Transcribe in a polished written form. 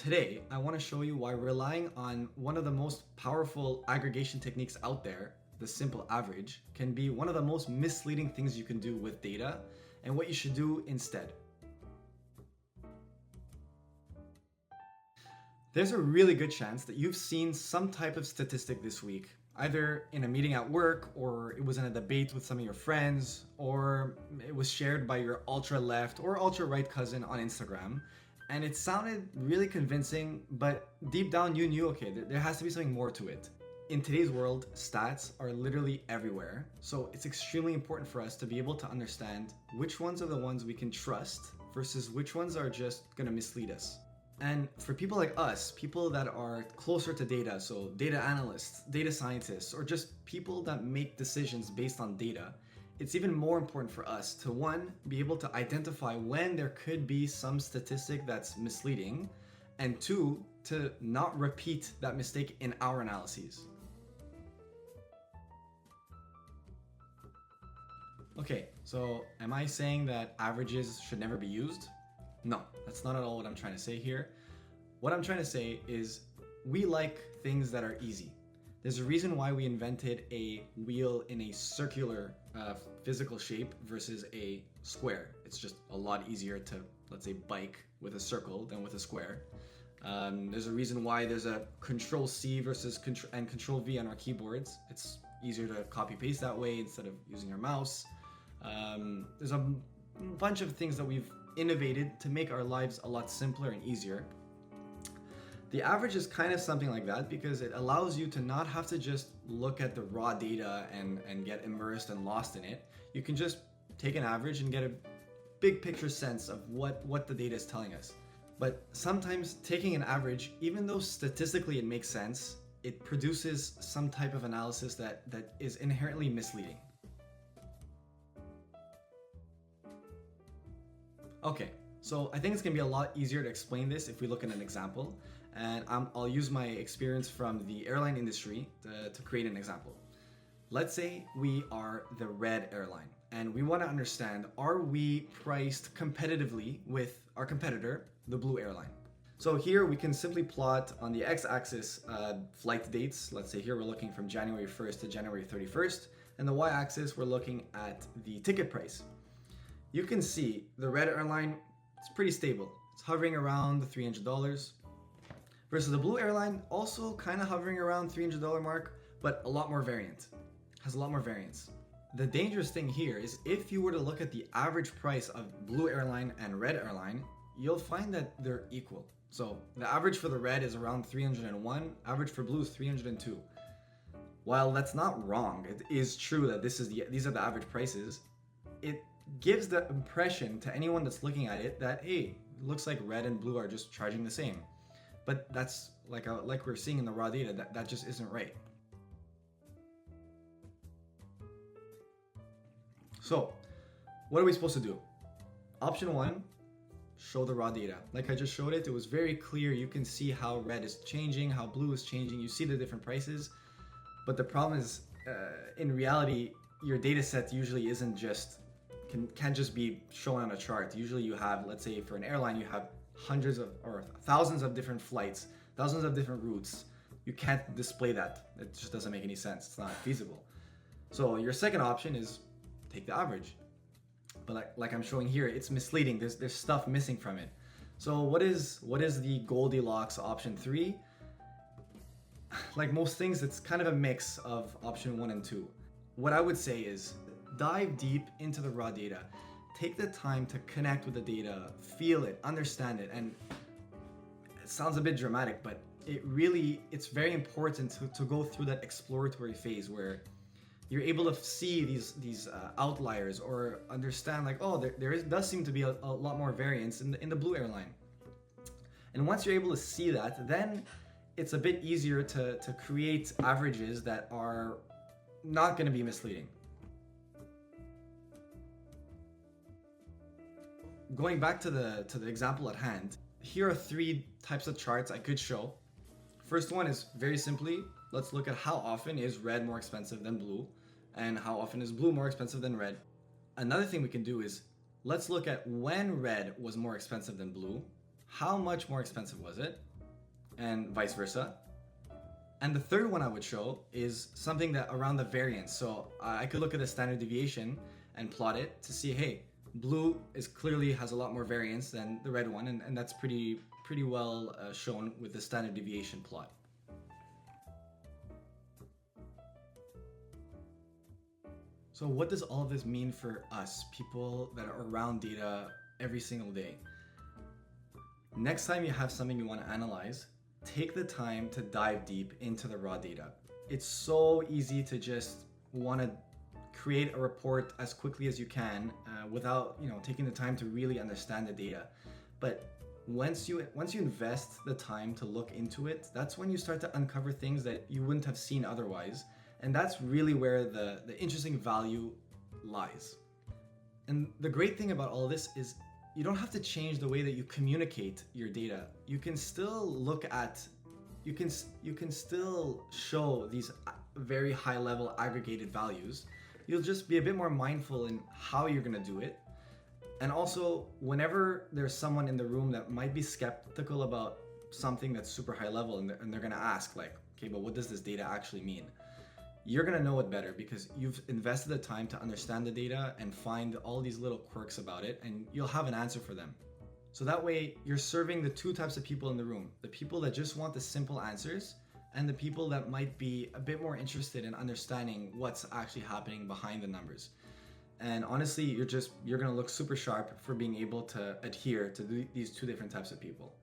Today, I want to show you why relying on one of the most powerful aggregation techniques out there, the simple average, can be one of the most misleading things you can do with data and what you should do instead. There's a really good chance that you've seen some type of statistic this week, either in a meeting at work, or it was in a debate with some of your friends, or it was shared by your ultra left or ultra right cousin on Instagram. And it sounded really convincing, but deep down you knew, okay, there has to be something more to it. In today's world, stats are literally everywhere, so it's extremely important for us to be able to understand which ones are the ones we can trust versus which ones are just gonna mislead us. And for people like us, people that are closer to data, so data analysts, data scientists, or just people that make decisions based on data, it's even more important for us to, one, be able to identify when there could be some statistic that's misleading, and two, to not repeat that mistake in our analyses. Okay, so am I saying that averages should never be used? No, that's not at all what I'm trying to say here. What I'm trying to say is we like things that are easy. There's a reason why we invented a wheel in a circular physical shape versus a square. It's just a lot easier to, let's say, bike with a circle than with a square. There's a reason why there's a Control C versus Control V on our keyboards. It's easier to copy paste that way instead of using your mouse. There's a bunch of things that we've innovated to make our lives a lot simpler and easier. The average is kind of something like that because it allows you to not have to just look at the raw data and get immersed and lost in it. You can just take an average and get a big picture sense of what the data is telling us. But sometimes taking an average, even though statistically it makes sense, it produces some type of analysis that is inherently misleading. Okay, so I think it's gonna be a lot easier to explain this if we look at an example, and I'll use my experience from the airline industry to create an example. Let's say we are the red airline, and we wanna understand, are we priced competitively with our competitor, the blue airline? So here we can simply plot on the x-axis flight dates. Let's say here we're looking from January 1st to January 31st, and the y-axis we're looking at the ticket price. You can see the red airline, it's pretty stable. It's hovering around the $300 versus the blue airline, also kind of hovering around $300 mark, but a lot more variant, has a lot more variance. The dangerous thing here is if you were to look at the average price of blue airline and red airline, you'll find that they're equal. So the average for the red is around 301, average for blue is 302. While that's not wrong, it is true that these are the average prices, it gives the impression to anyone that's looking at it that, hey, it looks like red and blue are just charging the same. But that's like we're seeing in the raw data, that just isn't right. So what are we supposed to do? Option one, show the raw data. Like I just showed it was very clear. You can see how red is changing, how blue is changing. You see the different prices. But the problem is, in reality, your data set usually isn't just can't just be shown on a chart. Usually you have, let's say for an airline, you have hundreds of or thousands of different flights, thousands of different routes. You can't display that. It just doesn't make any sense. It's not feasible. So your second option is take the average. But like I'm showing here, it's misleading. There's stuff missing from it. So what is the Goldilocks option 3? Like most things, it's kind of a mix of option 1 and 2. What I would say is dive deep into the raw data. Take the time to connect with the data, feel it, understand it. And it sounds a bit dramatic, but it's very important to go through that exploratory phase where you're able to see these outliers or understand like, oh, does seem to be a lot more variance in the blue airline. And once you're able to see that, then it's a bit easier to create averages that are not going to be misleading. Going back to the example at hand, here are 3 types of charts I could show. First one is very simply, let's look at how often is red more expensive than blue and how often is blue more expensive than red. Another thing we can do is let's look at when red was more expensive than blue, how much more expensive was it, and vice versa. And the third one I would show is something that around the variance. So I could look at the standard deviation and plot it to see, hey, blue is clearly has a lot more variance than the red one, and that's pretty well shown with the standard deviation plot. So what does all of this mean for us, people that are around data every single day? Next time you have something you want to analyze, take the time to dive deep into the raw data. It's so easy to just want to create a report as quickly as you can without taking the time to really understand the data. But once you invest the time to look into it, that's when you start to uncover things that you wouldn't have seen otherwise. And that's really where the interesting value lies. And the great thing about all this is you don't have to change the way that you communicate your data. You can still you can still show these very high level aggregated values. You'll just be a bit more mindful in how you're gonna do it. And also, whenever there's someone in the room that might be skeptical about something that's super high level and they're gonna ask like, okay, but what does this data actually mean? You're gonna know it better because you've invested the time to understand the data and find all these little quirks about it, and you'll have an answer for them. So that way you're serving the two types of people in the room, the people that just want the simple answers and the people that might be a bit more interested in understanding what's actually happening behind the numbers. And honestly, you're gonna look super sharp for being able to adhere to these two different types of people.